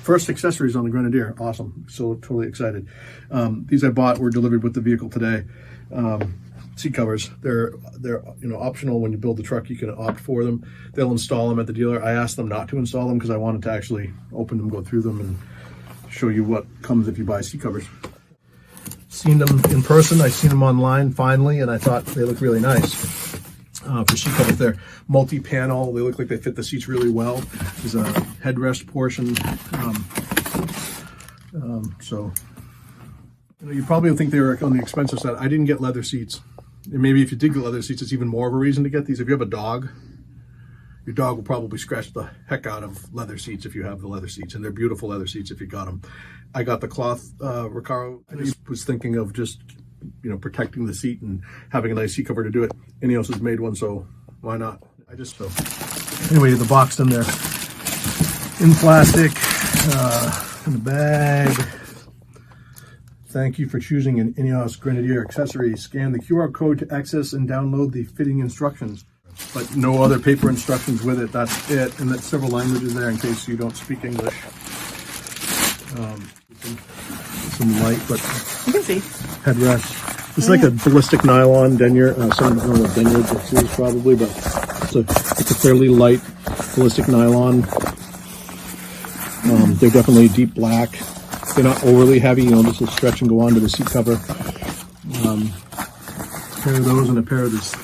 first accessories on the Grenadier. Awesome. So totally excited. These I bought were delivered with the vehicle today. Seat covers. They're optional when you build the truck. You can opt for them. They'll install them at the dealer. I asked them not to install them because I wanted to actually open them, go through them, and show you what comes if you buy seat covers. Seen them in person. I've seen them online finally, and I thought they look really nice. For seat covers, they're multi-panel. They look like they fit the seats really well. There's a headrest portion. So you probably think they were on the expensive side. I didn't get leather seats. And maybe if you did get leather seats, it's even more of a reason to get these. If you have a dog, your dog will probably scratch the heck out of leather seats if you have the leather seats. And they're beautiful leather seats if you got them. I got the cloth Recaro. I just was thinking of just, protecting the seat and having a nice seat cover to do it. Ineos has made one, so why not? Anyway, the box in there, in plastic, in the bag. Thank you for choosing an Ineos Grenadier accessory. Scan the QR code to access and download the fitting instructions. But no other paper instructions with it. That's it. And that's several languages there in case you don't speak English. Some light, but you can see. Headrest. It's like a ballistic nylon denier. Some don't know what denier this is probably, but it's a fairly light ballistic nylon. They're definitely deep black. They're not overly heavy, this will stretch and go onto the seat cover. A pair of those and a pair of this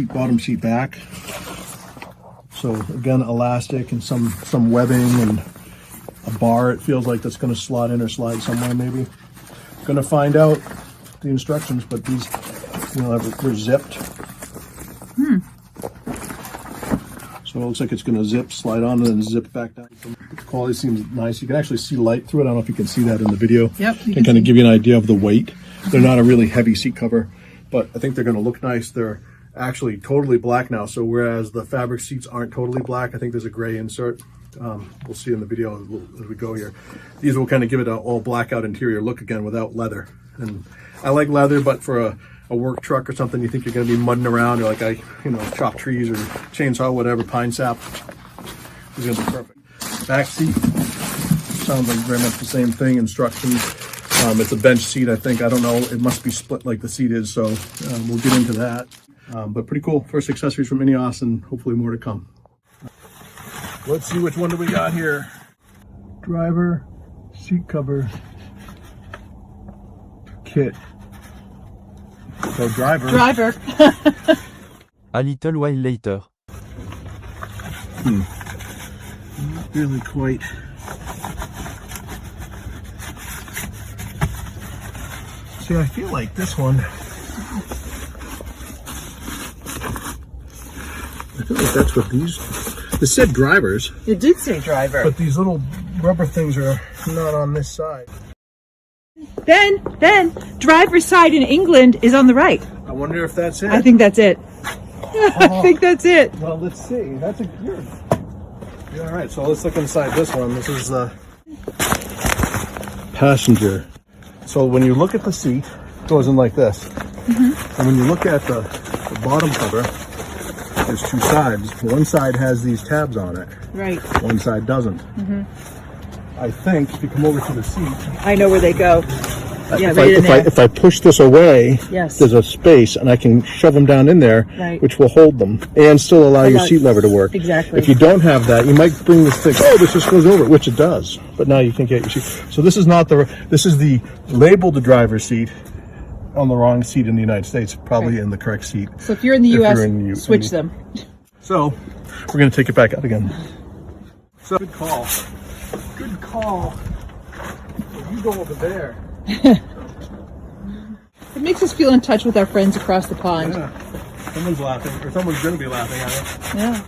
bottom seat back. So again, elastic and some webbing and a bar. It feels like that's going to slot in or slide somewhere maybe. Going to find out the instructions, but these, they're zipped. So it looks like it's going to zip, slide on, and then zip back down. The quality seems nice. You can actually see light through it. I don't know if you can see that in the video. Yep. And kind of give you an idea of the weight. They're not a really heavy seat cover, but I think they're going to look nice. They're actually totally black now. So whereas the fabric seats aren't totally black, I think there's a gray insert. We'll see in the video as we go here. These will kind of give it an all blackout interior look again without leather. And I like leather, but for a work truck or something, you think you're going to be mudding around, or like chop trees or chainsaw, whatever, pine sap, is going to be perfect. Back seat sounds like very much the same thing. Instructions. It's a bench seat, I think. I don't know. It must be split like the seat is, so we'll get into that. But pretty cool. First accessories from Ineos, and hopefully more to come. Let's see which one do we got here. Driver seat cover kit. So driver. A little while later. Not really quite. See, I feel like this one. I feel like that's what these. It said drivers. It did say driver. But these little rubber things are not on this side. Ben, driver's side in England is on the right. I wonder if that's it. I think that's it. I think that's it. Well, let's see. That's a good. Yeah, all right, so let's look inside this one. This is the passenger. So when you look at the seat, it goes in like this. And when you look at the bottom cover, there's two sides. One side has these tabs on it. Right. One side doesn't. I think if you come over to the seat, I know where they go. Yeah, if I push this away, yes, there's a space and I can shove them down in there, right, which will hold them and still allow your seat lever to work. Exactly. If you don't have that, you might bring this thing, this just goes over, which it does, but now you can get your seat. So this is not this is the labeled driver's seat on the wrong seat in the United States, probably in the correct seat. So if you're in the US, switch them. So we're going to take it back out again. So good call. Good call. You go over there. It makes us feel in touch with our friends across the pond. Yeah. Someone's laughing, or someone's going to be laughing at it. Yeah.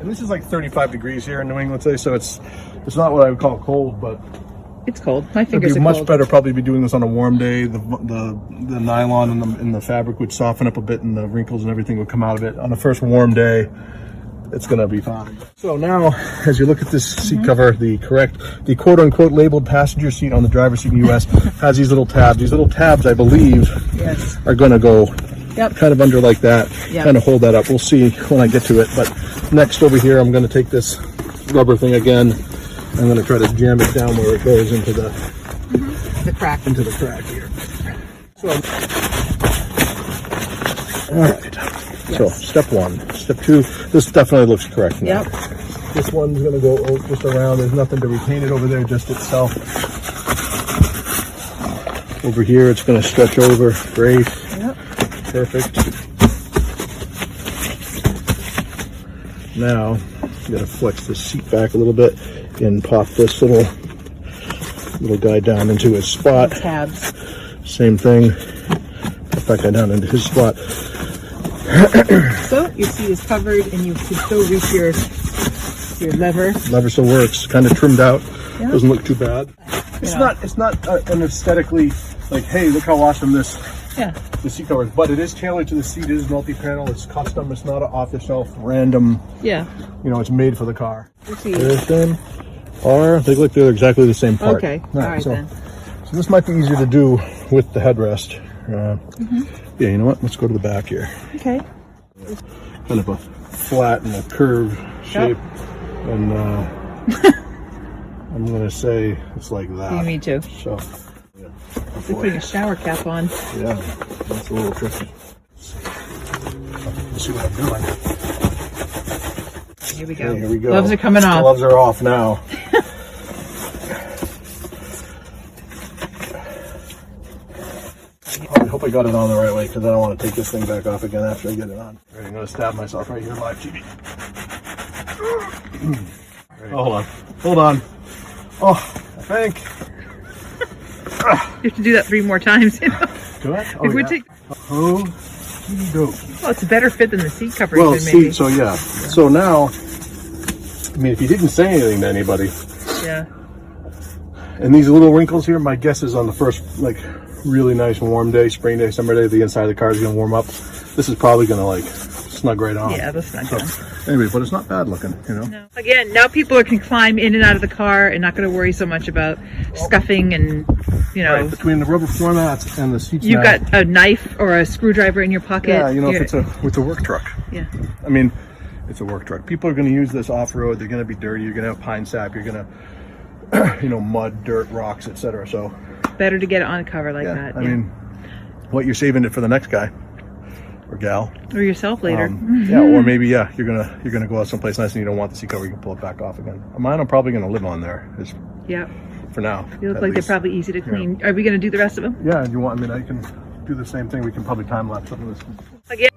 And this is like 35 degrees here in New England today, so it's not what I would call cold, but it's cold. My fingers it'd be are much cold. better probably be doing this on a warm day. The nylon and the fabric would soften up a bit, and the wrinkles and everything would come out of it. On the first warm day, it's going to be fine. So now, as you look at this seat cover, the quote-unquote labeled passenger seat on the driver's seat in the U.S. has these little tabs. These little tabs, I believe, are going to go Yep. kind of under like that, Yep. kind of hold that up. We'll see when I get to it. But next over here, I'm going to take this rubber thing again. I'm going to try to jam it down where it goes into the crack. Into the crack here. So, all right. Yes. So step 1, step 2. This definitely looks correct now. Yep. This one's going to go just around. There's nothing to retain it over there, just itself. Over here, it's going to stretch over. Great. Yep. Perfect. Now, I'm going to flex the seat back a little bit and pop this little guy down into his spot. Tabs. Same thing. Pop that guy down into his spot. So your seat is covered, and you can still reach your lever. Lever still works. Kind of trimmed out. Yeah. Doesn't look too bad. It's not an aesthetically like, hey, look how awesome the seat cover is. But it is tailored to the seat. It is multi-panel. It's custom. It's not an off-the-shelf random. Yeah. You know, it's made for the car. They look like they're exactly the same part. Okay. All right, then. So this might be easier to do with the headrest. Yeah, you know what? Let's go to the back here. Okay. Kind of a flat and a curved shape. And I'm going to say it's like that. Yeah, me too. So, yeah. Let's put a shower cap on. Yeah, that's a little tricky. Let's see what I'm doing. Here we go. Okay, here we go. Gloves are coming off. Gloves are off now. I hope I got it on the right way, because I don't want to take this thing back off again after I get it on. All right, I'm going to stab myself right here live TV. Right. Hold on. Oh, I think. You have to do that 3 more times. You know? Do I? Oh, It would yeah. take. Oh, Well, it's a better fit than the seat cover. well, maybe. so yeah. So now, I mean, if you didn't say anything to anybody, Yeah. and these little wrinkles here, my guess is on the first, like, really nice warm day, spring day, summer day, the inside of the car is going to warm up. This is probably going to, like, snug right on. Yeah, that's not good. Anyway, but it's not bad looking, you know? No. Again, now people can climb in and out of the car and not going to worry so much about scuffing and, you know. Right, between the rubber floor mats and the seats. You've got a knife or a screwdriver in your pocket. Yeah, you know, if it's with a work truck. Yeah. I mean, it's a work truck. People are going to use this off-road. They're going to be dirty. You're going to have pine sap. You're going to, you know, mud, dirt, rocks, etc. So better to get it on a cover like that. I mean, what, you're saving it for the next guy or gal, or yourself later. Yeah, or maybe you're gonna go out someplace nice and you don't want the seat cover. You can pull it back off again. Mine, I'm probably gonna live on there. Yeah. For now. They look like they're probably easy to clean. Yeah. Are we gonna do the rest of them? Yeah. You want? I mean, I can do the same thing. We can probably time lapse some of this. Again.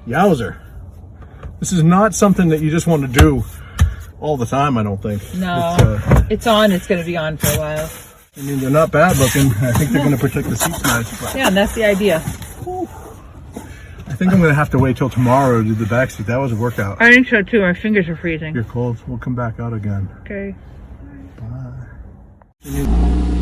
Yowzer. This is not something that you just want to do all the time, I don't think. No, it's on. It's going to be on for a while. I mean, they're not bad looking. I think they're going to protect the seats nice. But yeah, and that's the idea. I think I'm going to have to wait till tomorrow to do the back seat. That was a workout. I think so too. My fingers are freezing. You're cold. We'll come back out again. Okay. Bye.